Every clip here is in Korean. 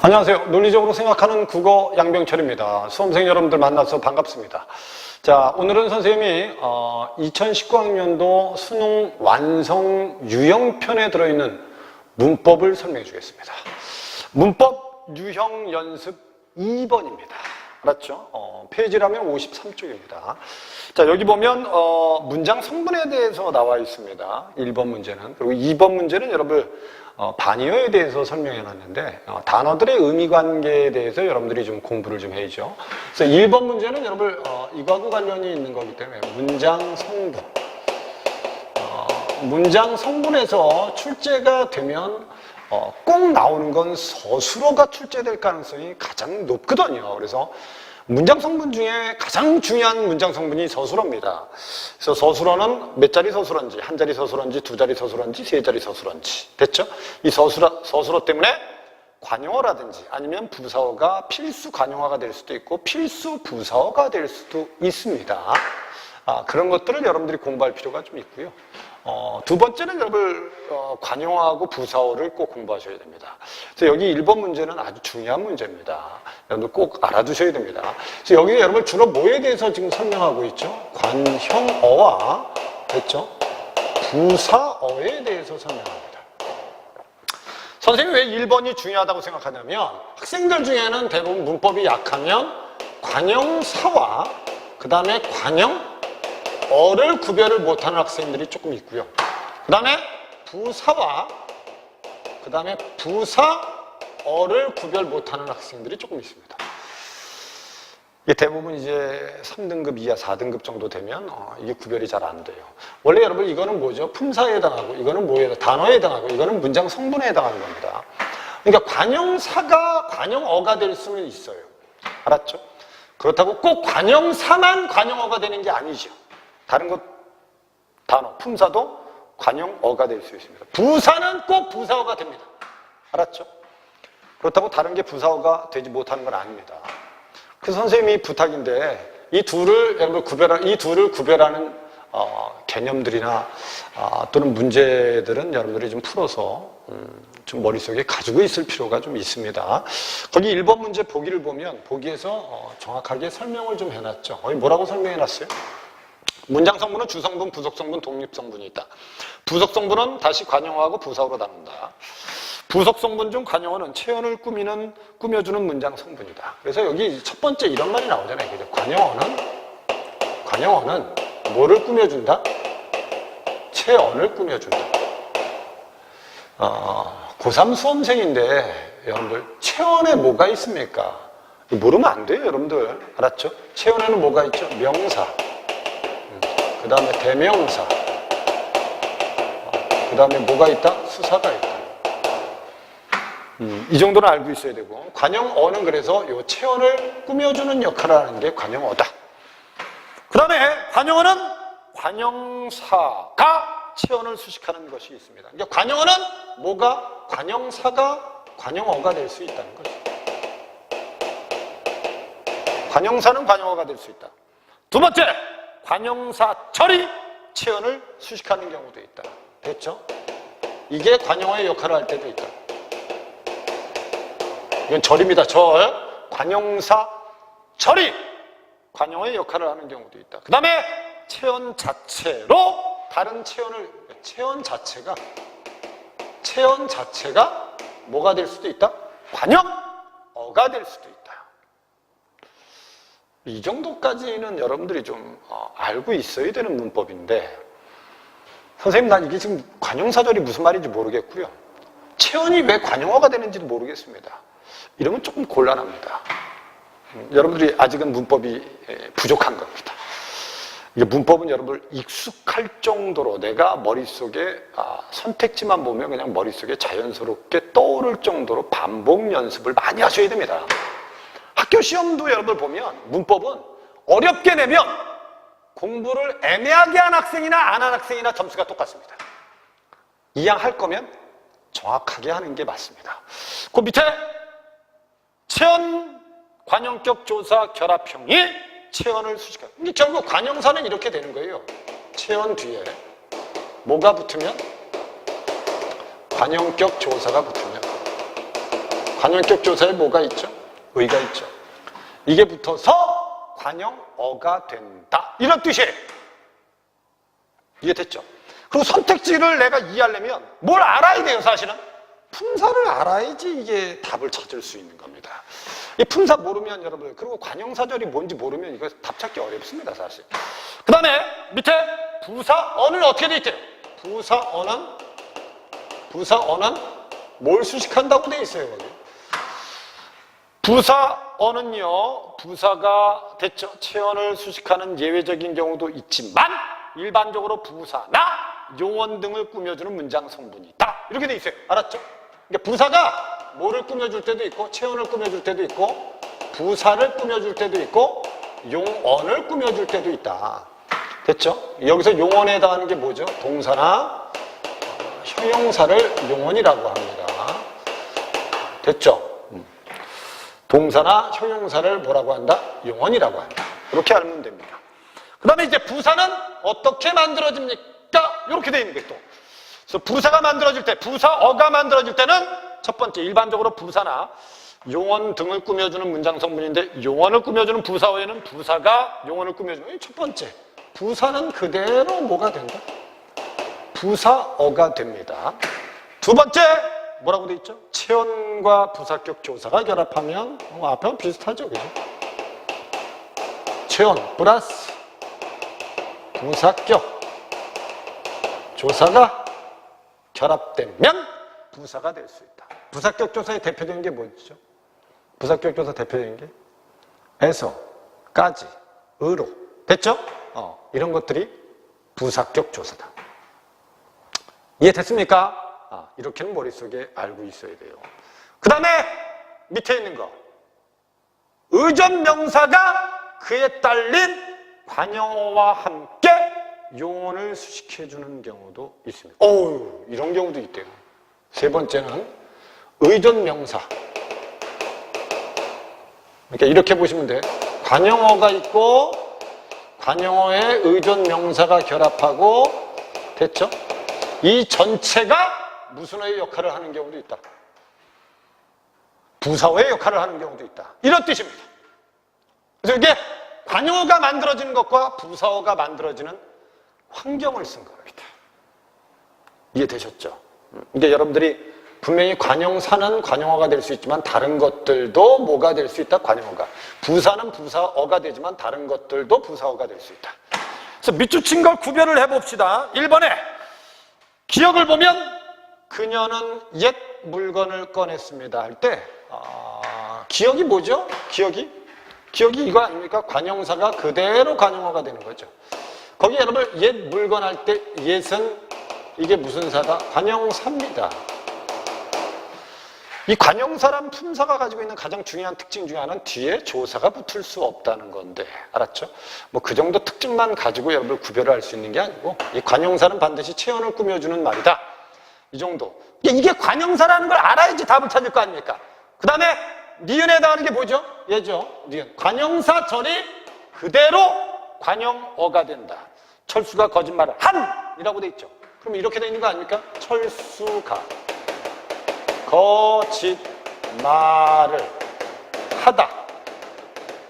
안녕하세요. 논리적으로 생각하는 국어 양병철입니다. 수험생 여러분들 만나서 반갑습니다. 자, 오늘은 선생님이 2019학년도 수능 완성 유형편에 들어있는 문법을 설명해 주겠습니다. 문법 유형 연습 2번입니다. 알았죠? 페이지라면 53쪽입니다. 자, 여기 보면 문장 성분에 대해서 나와 있습니다. 1번 문제는. 그리고 2번 문제는 여러분 반의어에 대해서 설명해 놨는데 단어들의 의미관계에 대해서 여러분들이 좀 공부를 좀 해야죠. 그래서 1번 문제는 여러분 이거하고 관련이 있는 거기 때문에 문장 성분. 문장 성분에서 출제가 되면 꼭 나오는 건 서술어가 출제될 가능성이 가장 높거든요. 그래서 문장 성분 중에 가장 중요한 문장 성분이 서술어입니다. 그래서 서술어는 몇 자리 서술어인지, 한 자리 서술어인지, 두 자리 서술어인지, 세 자리 서술어인지. 됐죠? 이 서술어 때문에 관용어라든지 아니면 부사어가 필수 관용어가 될 수도 있고 필수 부사어가 될 수도 있습니다. 그런 것들을 여러분들이 공부할 필요가 좀 있고요. 두 번째는 여러분 관용어하고 부사어를 꼭 공부하셔야 됩니다. 그래서 여기 1번 문제는 아주 중요한 문제입니다. 여러분들 꼭 알아두셔야 됩니다. 그래서 여기 여러분 주로 뭐에 대해서 지금 설명하고 있죠? 관형어와 됐죠? 부사어에 대해서 설명합니다. 선생님이 왜 1번이 중요하다고 생각하냐면 학생들 중에는 대부분 문법이 약하면 관형사와 그 다음에 관형어를 구별을 못하는 학생들이 조금 있고요. 그 다음에 부사와 그 다음에 부사어를 구별 못하는 학생들이 조금 있습니다. 이게 대부분 이제 3등급 이하 4등급 정도 되면 이게 구별이 잘 안 돼요. 원래 여러분 이거는 뭐죠? 품사에 해당하고 이거는 뭐에 단어에 해당하고 이거는 문장 성분에 해당하는 겁니다. 그러니까 관형사가 관형어가 될 수는 있어요. 알았죠? 그렇다고 꼭 관형사만 관형어가 되는 게 아니죠. 다른 것 단어, 품사도 관형어가 될 수 있습니다. 부사는 꼭 부사어가 됩니다. 알았죠? 그렇다고 다른 게 부사어가 되지 못하는 건 아닙니다. 그래서 선생님이 부탁인데 이 둘을 구별하는 개념들이나 또는 문제들은 여러분들이 좀 풀어서 좀 머릿속에 가지고 있을 필요가 좀 있습니다. 거기 1번 문제 보기를 보면 보기에서 정확하게 설명을 좀 해놨죠. 거기 뭐라고 설명해놨어요? 문장 성분은 주성분, 부속성분, 독립성분이 있다. 부속성분은 다시 관용어하고 부사어로 나눈다. 부속성분 중 관용어는 체언을 꾸며주는 문장 성분이다. 그래서 여기 첫 번째 이런 말이 나오잖아요. 그죠? 관용어는 뭐를 꾸며준다? 체언을 꾸며준다. 고3 수험생인데 여러분들 체언에 뭐가 있습니까? 모르면 안 돼요, 여러분들. 알았죠? 체언에는 뭐가 있죠? 명사. 그 다음에 대명사, 그 다음에 뭐가 있다? 수사가 있다. 이 정도는 알고 있어야 되고 관형어는 그래서 이 체언을 꾸며주는 역할을 하는 게 관형어다. 그 다음에 관형어는 관형사가 체언을 수식하는 것이 있습니다. 그러니까 관형어는 뭐가? 관형사가 관형어가 될 수 있다는 거죠. 관형사는 관형어가 될 수 있다. 두 번째, 관형사절이 체언을 수식하는 경우도 있다. 됐죠? 이게 관형어의 역할을 할 때도 있다. 이건 절입니다. 절. 관형사절이 관형어의 역할을 하는 경우도 있다. 그 다음에 체언 자체로 다른 체언 자체가 뭐가 될 수도 있다? 관형어가 될 수도 있다. 이 정도까지는 여러분들이 좀 알고 있어야 되는 문법인데 선생님 난 이게 지금 관형사절이 무슨 말인지 모르겠고요. 체언이 왜 관형어가 되는지도 모르겠습니다. 이러면 조금 곤란합니다. 여러분들이 아직은 문법이 부족한 겁니다. 이게 문법은 여러분들 익숙할 정도로 내가 머릿속에 선택지만 보면 그냥 머릿속에 자연스럽게 떠오를 정도로 반복 연습을 많이 하셔야 됩니다. 학교 시험도 여러분들 보면 문법은 어렵게 내면 공부를 애매하게 한 학생이나 안 한 학생이나 점수가 똑같습니다. 이왕할 거면 정확하게 하는 게 맞습니다. 그 밑에 체언, 관형격 조사, 결합형이 체언을 수식합니다. 이게 결국 관형사는 이렇게 되는 거예요. 체언 뒤에 뭐가 붙으면 관형격 조사가 붙으면 관형격 조사에 뭐가 있죠? 의가 있죠. 이게 붙어서 관형어가 된다. 이런 뜻이에요. 이해됐죠? 그리고 선택지를 내가 이해하려면 뭘 알아야 돼요, 사실은? 품사를 알아야지 이게 답을 찾을 수 있는 겁니다. 이 품사 모르면 여러분, 그리고 관형사절이 뭔지 모르면 이거 답 찾기 어렵습니다, 사실. 그 다음에 밑에 부사어는 어떻게 돼 있대요? 부사어는 뭘 수식한다고 돼 있어요, 거기. 부사어는요, 부사가 됐죠. 체언을 수식하는 예외적인 경우도 있지만 일반적으로 부사나 용언 등을 꾸며주는 문장 성분이 있다. 이렇게 돼 있어요. 알았죠? 그러니까 부사가 뭐를 꾸며줄 때도 있고 체언을 꾸며줄 때도 있고 부사를 꾸며줄 때도 있고 용언을 꾸며줄 때도 있다. 됐죠? 여기서 용언에 해당하는 게 뭐죠? 동사나 형용사를 용언이라고 합니다. 됐죠? 동사나 형용사를 뭐라고 한다? 용언이라고 한다. 이렇게 알면 됩니다. 그 다음에 이제 부사는 어떻게 만들어집니까? 이렇게 돼 있는 게 또. 그래서 부사가 만들어질 때, 부사어가 만들어질 때는 첫 번째, 일반적으로 부사나 용언 등을 꾸며주는 문장 성분인데 용언을 꾸며주는 부사어에는 부사가 용언을 꾸며주는 첫 번째, 부사는 그대로 뭐가 된다? 부사어가 됩니다. 두 번째, 뭐라고 돼 있죠? 체언과 부사격 조사가 결합하면 앞에랑 비슷하죠, 그죠? 체언 플러스 부사격 조사가 결합되면 부사가 될 수 있다. 부사격 조사의 대표적인 게 뭐죠? 부사격 조사 대표적인 게 에서, 까지, 으로. 됐죠? 이런 것들이 부사격 조사다. 이해됐습니까? 이렇게는 머릿속에 알고 있어야 돼요. 그 다음에 밑에 있는 거. 의존명사가 그에 딸린 관형어와 함께 용언을 수식해주는 경우도 있습니다. 이런 경우도 있대요. 세 번째는 의존명사. 그러니까 이렇게 보시면 돼요. 관형어가 있고 관형어에 의존명사가 결합하고 됐죠? 이 전체가 무슨 어의 역할을 하는 경우도 있다. 부사어의 역할을 하는 경우도 있다. 이런 뜻입니다. 그래서 이게 관형어가 만들어지는 것과 부사어가 만들어지는 환경을 쓴 겁니다. 이해되셨죠? 이게 여러분들이 분명히 관형사는 관형어가 될 수 있지만 다른 것들도 뭐가 될 수 있다? 관형어가. 부사는 부사어가 되지만 다른 것들도 부사어가 될 수 있다. 그래서 밑줄친 걸 구별을 해봅시다. 1번에 기억을 보면 그녀는 옛 물건을 꺼냈습니다 할 때 기억이 뭐죠? 기억이 이거 아닙니까? 관형사가 그대로 관형어가 되는 거죠. 거기 여러분 옛 물건 할 때 옛은 이게 무슨 사다? 관형사입니다. 이 관형사란 품사가 가지고 있는 가장 중요한 특징 중에 하나는 뒤에 조사가 붙을 수 없다는 건데 알았죠? 뭐 그 정도 특징만 가지고 여러분 구별을 할 수 있는 게 아니고 이 관형사는 반드시 체언을 꾸며주는 말이다. 이 정도. 이게 관형사라는 걸 알아야지 답을 찾을 거 아닙니까? 그 다음에 니은에 해당하는 게 뭐죠? 얘죠. 니은. 관형사 절이 그대로 관형어가 된다. 철수가 거짓말을 한! 이라고 돼 있죠. 그럼 이렇게 돼 있는 거 아닙니까? 철수가 거짓말을 하다.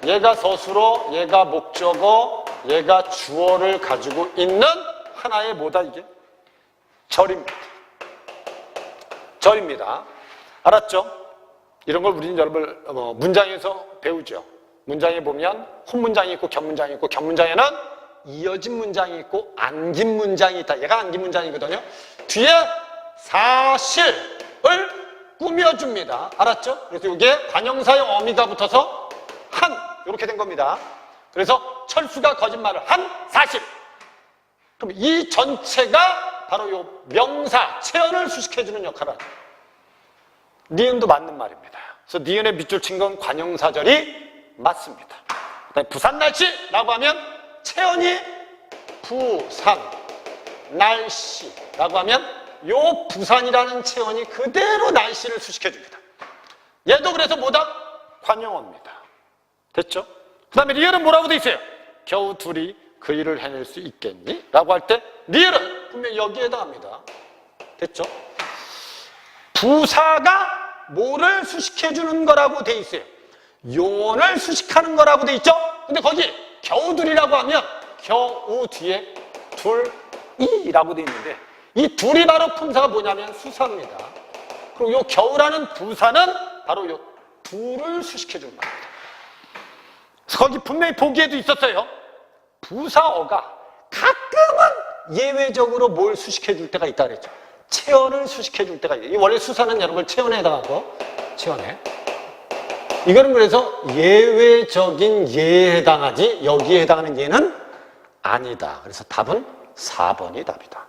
얘가 서술어, 얘가 목적어, 얘가 주어를 가지고 있는 하나의 뭐다 이게? 절입니다. 절입니다. 알았죠? 이런 걸 우리는 여러분 문장에서 배우죠. 문장에 보면 혼문장이 있고 겹문장이 있고 겹문장에는 이어진 문장이 있고 안긴 문장이 있다. 얘가 안긴 문장이거든요. 뒤에 사실을 꾸며줍니다. 알았죠? 그래서 이게 관형사형 어미가 붙어서 한 이렇게 된 겁니다. 그래서 철수가 거짓말을 한 사실. 그럼 이 전체가 바로 이 명사, 체언을 수식해주는 역할을 하죠. 니은도 맞는 말입니다. 그래서 니은에 밑줄 친 건 관형사절이 맞습니다. 그다음에 부산 날씨라고 하면 체언이 부산 날씨라고 하면 요 부산이라는 체언이 그대로 날씨를 수식해줍니다. 얘도 그래서 뭐다? 관형어입니다. 됐죠? 그 다음에 리을은 뭐라고 돼 있어요? 겨우 둘이 그 일을 해낼 수 있겠니? 라고 할 때 리을은 분명히 여기에 해당합니다. 됐죠? 부사가 뭐를 수식해주는 거라고 돼 있어요? 용언을 수식하는 거라고 돼 있죠? 근데 거기 겨우둘이라고 하면 겨우 뒤에 둘이라고 돼 있는데 이 둘이 바로 품사가 뭐냐면 수사입니다. 그리고 요 겨우라는 부사는 바로 요 둘을 수식해주는 겁니다. 거기 분명히 보기에도 있었어요. 부사어가 가끔은 예외적으로 뭘 수식해줄 때가 있다 그랬죠. 체언을 수식해줄 때가 있어요. 원래 수사는 여러분 체언에 해당하고 체언에. 이거는 그래서 예외적인 예에 해당하지 여기에 해당하는 예는 아니다. 그래서 답은 4번이 답이다.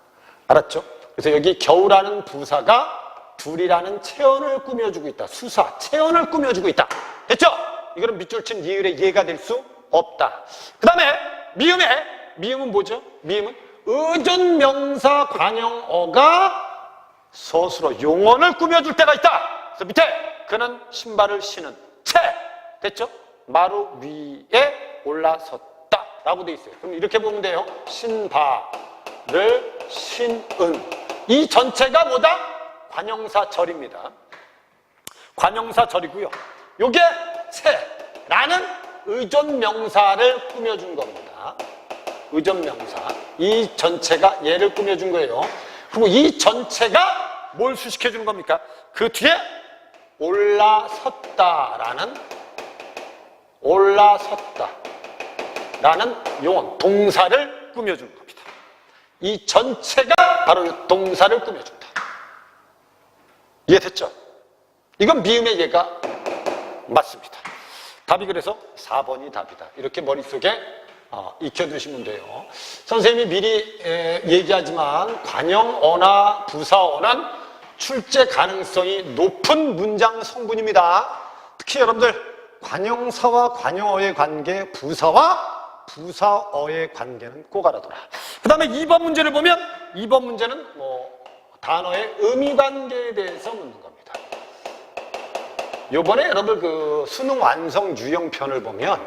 알았죠? 그래서 여기 겨우라는 부사가 둘이라는 체언을 꾸며주고 있다. 수사, 체언을 꾸며주고 있다. 됐죠? 이거는 밑줄 친 니을의 예가 될 수 없다. 그 다음에 미음은 뭐죠? 미음은 의존명사 관형어가 서술어 용언을 꾸며줄 때가 있다. 그래서 밑에 그는 신발을 신은 채 됐죠? 마루 위에 올라섰다 라고 돼 있어요. 그럼 이렇게 보면 돼요. 신발을 신은 이 전체가 뭐다? 관형사절입니다. 관형사절이고요. 요게 채라는 의존명사를 꾸며준 겁니다. 의존명사 이 전체가 얘를 꾸며준 거예요. 그리고 이 전체가 뭘 수식해주는 겁니까? 그 뒤에 올라섰다라는 용언, 동사를 꾸며주는 겁니다. 이 전체가 바로 이 동사를 꾸며준다. 이해됐죠? 이건 미음의 예가 맞습니다. 답이 그래서 4번이 답이다. 이렇게 머릿속에 익혀두시면 돼요. 선생님이 미리 얘기하지만 관형어나 부사어는 출제 가능성이 높은 문장 성분입니다. 특히 여러분들 관형사와 관형어의 관계, 부사와 부사어의 관계는 꼭 알아둬라. 그 다음에 2번 문제를 보면 2번 문제는 단어의 의미관계에 대해서 묻는 겁니다. 요번에 여러분 그 수능 완성 유형편을 보면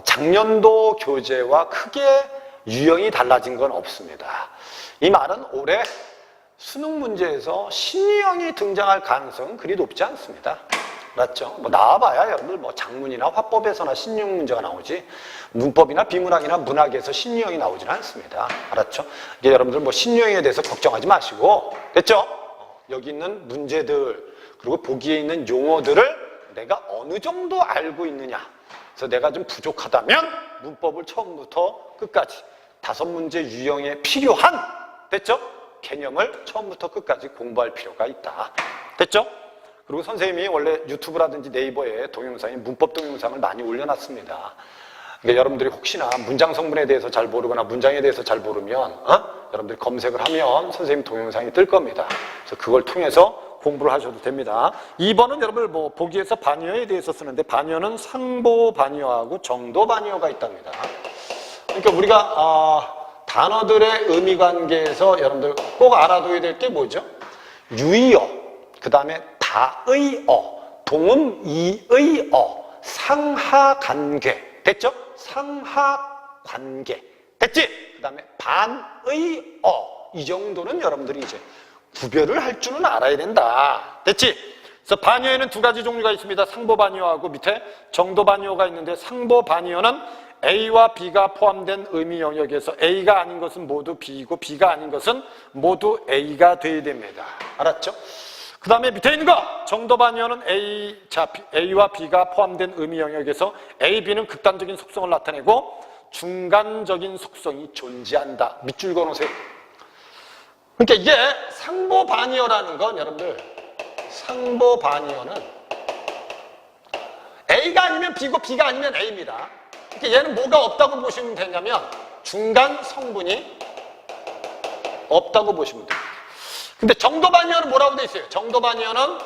작년도 교재와 크게 유형이 달라진 건 없습니다. 이 말은 올해 수능 문제에서 신유형이 등장할 가능성은 그리 높지 않습니다. 맞죠? 나와봐야 여러분들 작문이나 화법에서나 신유형 문제가 나오지 문법이나 비문학이나 문학에서 신유형이 나오지는 않습니다. 알았죠? 이게 여러분들 신유형에 대해서 걱정하지 마시고 됐죠? 여기 있는 문제들 그리고 보기에 있는 용어들을 내가 어느 정도 알고 있느냐. 그래서 내가 좀 부족하다면 문법을 처음부터 끝까지 5문제 유형에 필요한 됐죠? 개념을 처음부터 끝까지 공부할 필요가 있다. 됐죠? 그리고 선생님이 원래 유튜브라든지 네이버에 동영상에 문법 동영상을 많이 올려놨습니다. 그러니까 여러분들이 혹시나 문장 성분에 대해서 잘 모르거나 문장에 대해서 잘 모르면 여러분들이 검색을 하면 선생님 동영상이 뜰 겁니다. 그래서 그걸 통해서 공부를 하셔도 됩니다. 2번은 여러분들 보기에서 반의어에 대해서 쓰는데 반의어는 상보 반의어하고 정도 반의어가 있답니다. 그러니까 우리가 단어들의 의미 관계에서 여러분들 꼭 알아둬야 될 게 뭐죠? 유의어, 그 다음에 다의어, 동음이의어, 상하관계 됐죠? 상하관계 됐지? 그 다음에 반의어 이 정도는 여러분들이 이제 구별을 할 줄은 알아야 된다. 됐지? 그래서 반의어에는 2가지 종류가 있습니다. 상보 반의어하고 밑에 정도 반의어가 있는데 상보 반의어는 A와 B가 포함된 의미 영역에서 A가 아닌 것은 모두 B이고 B가 아닌 것은 모두 A가 돼야 됩니다. 알았죠? 그 다음에 밑에 있는 거 정도 반의어는 A와 B가 포함된 의미 영역에서 A, B는 극단적인 속성을 나타내고 중간적인 속성이 존재한다. 밑줄 그어놓으세요. 그러니까 이게 상보 반의어라는 건 여러분들 상보 반의어는 A가 아니면 B고 B가 아니면 A입니다. 그러니까 얘는 뭐가 없다고 보시면 되냐면 중간 성분이 없다고 보시면 돼요. 근데 정도 반의어는 뭐라고 돼 있어요? 정도 반의어는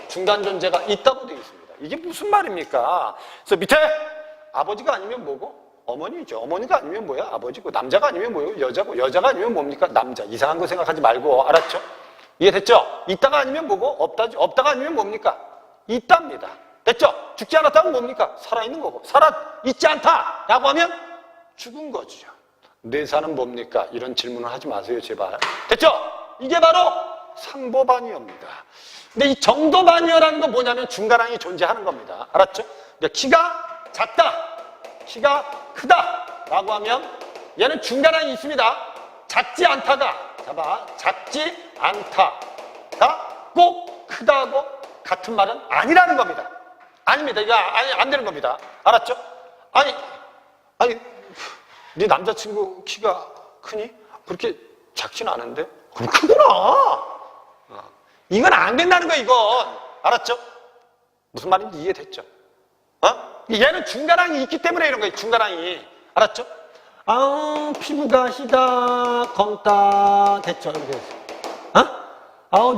중간 존재가 있다고 돼 있습니다. 이게 무슨 말입니까? 그래서 밑에 아버지가 아니면 뭐고? 어머니죠. 어머니가 아니면 뭐야? 아버지고. 남자가 아니면 뭐예요? 여자고. 여자가 아니면 뭡니까? 남자. 이상한 거 생각하지 말고. 알았죠? 이해됐죠? 있다가 아니면 뭐고? 없다죠. 없다가 아니면 뭡니까? 있답니다. 됐죠? 죽지 않았다면 뭡니까? 살아있는 거고. 살아있지 않다라고 하면 죽은 거죠. 뇌사는 뭡니까? 이런 질문을 하지 마세요, 제발. 됐죠? 이게 바로 상보반이어입니다. 근데 이 정도반이어라는 건 뭐냐면 중간항이 존재하는 겁니다. 알았죠? 키가 작다, 키가 크다 라고 하면 얘는 중간항이 있습니다. 작지 않다가, 봐봐, 작지 않다가 꼭 크다고 같은 말은 아니라는 겁니다. 아닙니다. 이거 안 되는 겁니다. 알았죠? 아니, 네 남자친구 키가 크니? 그렇게 작진 않은데? 그럼 크구나. 이건 안 된다는 거야, 이건. 알았죠? 무슨 말인지 이해됐죠? 얘는 중간항이 있기 때문에 이런 거예요, 중간항이. 알았죠? 피부가 희다, 검다, 됐죠? 이렇게 됐어요.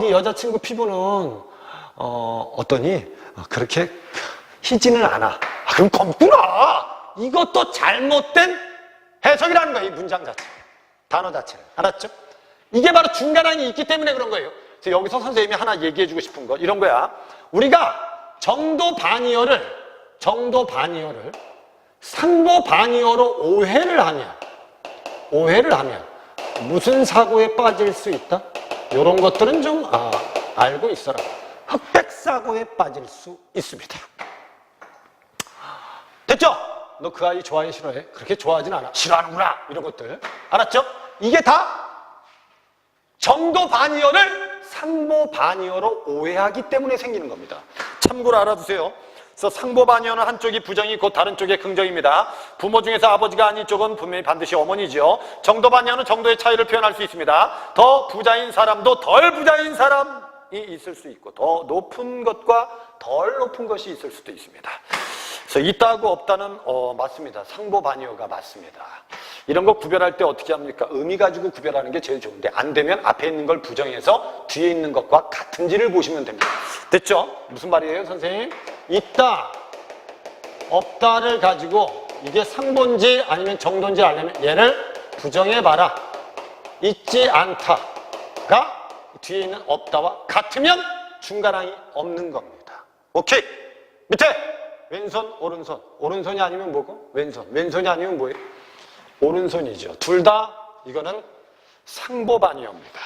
네 여자친구 피부는, 어떠니? 그렇게 희지는 않아. 그럼 검구나! 이것도 잘못된 해석이라는 거예요, 이 문장 자체. 단어 자체는. 알았죠? 이게 바로 중간항이 있기 때문에 그런 거예요. 그래서 여기서 선생님이 하나 얘기해주고 싶은 거, 이런 거야. 우리가 정도반이어를 상보반이어로 오해를 하면 무슨 사고에 빠질 수 있다? 이런 것들은 좀 알고 있어라. 흑백사고에 빠질 수 있습니다. 됐죠? 너 그 아이 좋아해, 싫어해? 그렇게 좋아하진 않아. 싫어하는구나. 이런 것들. 알았죠? 이게 다 정도반이어를 상보반이어로 오해하기 때문에 생기는 겁니다. 참고로 알아두세요. 그래서 상보반이어는 한쪽이 부정이 곧 다른 쪽이 긍정입니다. 부모 중에서 아버지가 아닌 쪽은 분명히 반드시 어머니죠. 정도반이어는 정도의 차이를 표현할 수 있습니다. 더 부자인 사람도 덜 부자인 사람이 있을 수 있고, 더 높은 것과 덜 높은 것이 있을 수도 있습니다. 그래서 있다고 없다는 맞습니다. 상보반이어가 맞습니다. 이런 거 구별할 때 어떻게 합니까? 의미 가지고 구별하는 게 제일 좋은데, 안 되면 앞에 있는 걸 부정해서 뒤에 있는 것과 같은지를 보시면 됩니다. 됐죠? 무슨 말이에요, 선생님? 있다, 없다를 가지고 이게 상보인지 아니면 정도인지 알려면 얘를 부정해봐라. 있지 않다가 뒤에 있는 없다와 같으면 중간항이 없는 겁니다. 오케이? 밑에 왼손, 오른손. 오른손이 아니면 뭐고? 왼손. 왼손이 아니면 뭐예요? 오른손이죠. 둘 다 이거는 상보반이어입니다.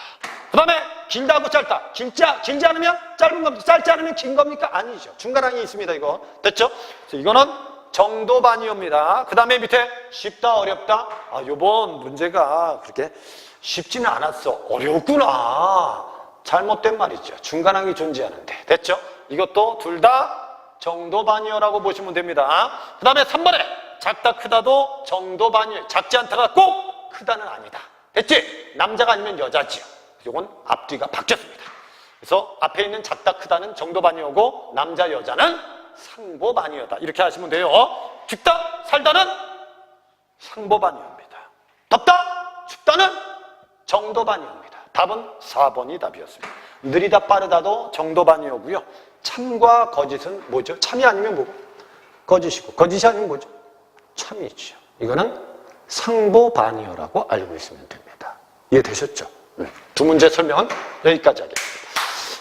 그 다음에 길다고 짧다. 길지 않으면 짧은 겁니까? 짧지 않으면 긴 겁니까? 아니죠. 중간항이 있습니다, 이거. 됐죠? 그래서 이거는 정도반이어입니다. 그 다음에 밑에 쉽다, 어렵다. 요번 문제가 그렇게 쉽지는 않았어. 어렵구나. 잘못된 말이죠. 중간항이 존재하는데. 됐죠? 이것도 둘 다 정도반이어라고 보시면 됩니다. 그 다음에 3번에 작다, 크다도 정도반이어. 작지 않다가 꼭 크다는 아니다. 됐지? 남자가 아니면 여자지요. 이건 앞뒤가 바뀌었습니다. 그래서 앞에 있는 작다, 크다는 정도반이어고 남자, 여자는 상보반이어다. 이렇게 하시면 돼요. 죽다, 살다는 상보반이어입니다. 덥다, 춥다는 정도반이어입니다. 답은 4번이 답이었습니다. 느리다, 빠르다도 정도반이어고요. 참과 거짓은 뭐죠? 참이 아니면 뭐고? 거짓이고, 거짓이 아니면 뭐죠? 참이죠. 이거는 상보반이어라고 알고 있으면 됩니다. 이해되셨죠? 두 문제 설명은 여기까지 하겠습니다.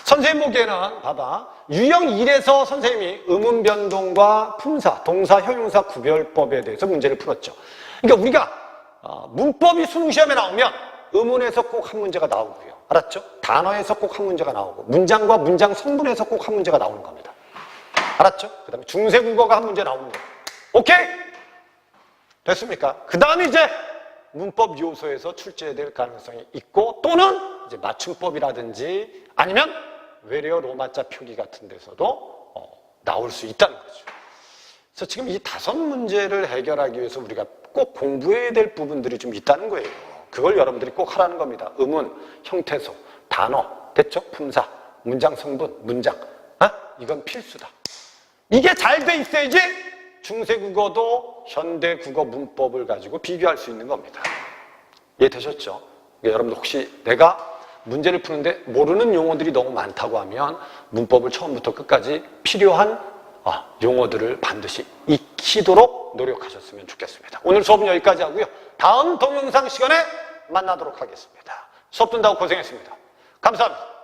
선생님 보기에는 봐봐, 유형 1에서 선생님이 의문 변동과 품사, 동사, 형용사 구별법에 대해서 문제를 풀었죠. 그러니까 우리가 문법이 수능시험에 나오면 의문에서 꼭 한 문제가 나오고요. 알았죠? 단어에서 꼭 한 문제가 나오고, 문장과 문장 성분에서 꼭 한 문제가 나오는 겁니다. 알았죠? 그 다음에 중세국어가 한 문제 나오는 거예요. 오케이? 됐습니까? 그 다음에 이제 문법 요소에서 출제될 가능성이 있고, 또는 이제 맞춤법이라든지 아니면 외래어 로마자 표기 같은 데서도 나올 수 있다는 거죠. 그래서 지금 이 5문제를 해결하기 위해서 우리가 꼭 공부해야 될 부분들이 좀 있다는 거예요. 그걸 여러분들이 꼭 하라는 겁니다. 의문, 형태소, 단어, 됐죠? 품사, 문장 성분, 문장. 이건 필수다. 이게 잘 돼 있어야지 중세국어도 현대국어 문법을 가지고 비교할 수 있는 겁니다. 이해되셨죠? 그러니까 여러분들 혹시 내가 문제를 푸는데 모르는 용어들이 너무 많다고 하면 문법을 처음부터 끝까지 필요한 용어들을 반드시 익히도록 노력하셨으면 좋겠습니다. 오늘 수업은 여기까지 하고요. 다음 동영상 시간에 만나도록 하겠습니다. 수업 듣는다고 고생했습니다. 감사합니다.